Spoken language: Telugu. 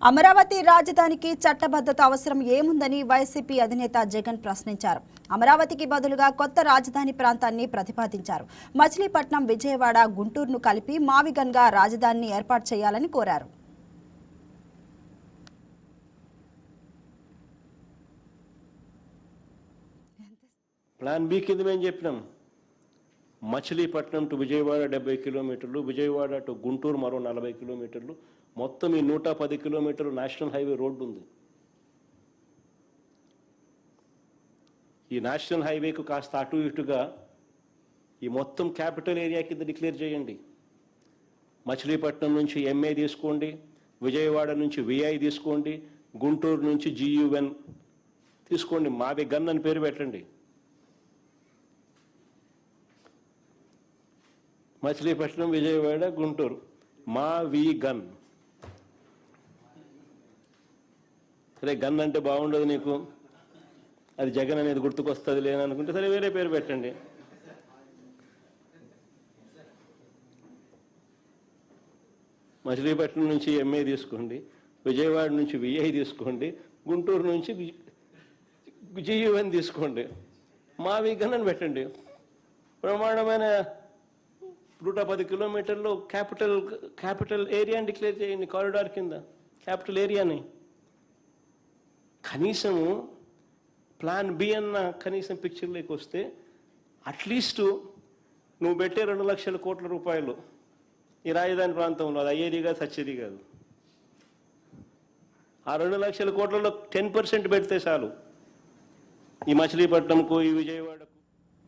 అమరావతి రాజధానికి చట్టబద్ధత అవసరం ఏముందని వైసీపీ అధినేత జగన్ ప్రశ్నించారు. అమరావతికి బదులుగా కొత్త రాజధాని ప్రాంతాన్ని ప్రతిపాదించారు. మచిలీపట్నం, విజయవాడ, గుంటూరును కలిపి మావిగన్గా రాజధానిని ఏర్పాటు చేయాలని కోరారు. ప్లాన్ బి కింద మేము చెప్పినాం. మచిలీపట్నం టు విజయవాడ 70 కిలోమీటర్లు, విజయవాడ టు గుంటూరు మరో 40 కిలోమీటర్లు, మొత్తం ఈ 110 కిలోమీటర్లు నేషనల్ హైవే రోడ్డు ఉంది. ఈ నేషనల్ హైవేకు కాస్త అటు ఇటుగా ఈ మొత్తం క్యాపిటల్ ఏరియా కింద డిక్లేర్ చేయండి. మచిలీపట్నం నుంచి ఎంఏ తీసుకోండి, విజయవాడ నుంచి విఐ తీసుకోండి, గుంటూరు నుంచి జియుఎన్ తీసుకోండి, మావి గన్ అని పేరు పెట్టండి. మచిలీపట్నం, విజయవాడ, గుంటూరు మా వి గన్. సరే, గన్ అంటే బాగుండదు నీకు, అది జగన్ అనేది గుర్తుకొస్తుంది లేననుకుంటే సరే వేరే పేరు పెట్టండి. మచిలీపట్నం నుంచి ఎంఏ తీసుకోండి, విజయవాడ నుంచి విఐ తీసుకోండి, గుంటూరు నుంచి జియుఎన్ తీసుకోండి, మా వి గన్ అని పెట్టండి. ప్రమాణమైన 110 కిలోమీటర్లు క్యాపిటల్ ఏరియాని డిక్లేర్ చేయండి. కారిడార్ కింద క్యాపిటల్ ఏరియాని. కనీసము ప్లాన్ బి అన్న కనీసం పిక్చర్లోకి వస్తే అట్లీస్ట్ నువ్వు పెట్టే 2 లక్షల కోట్ల రూపాయలు ఈ రాజధాని ప్రాంతంలో అది అయ్యేది కాదు, సచ్చేది కాదు. ఆ 2 లక్షల కోట్లలో 10% పెడితే చాలు. ఈ మచిలీపట్నంకు, ఈ విజయవాడకు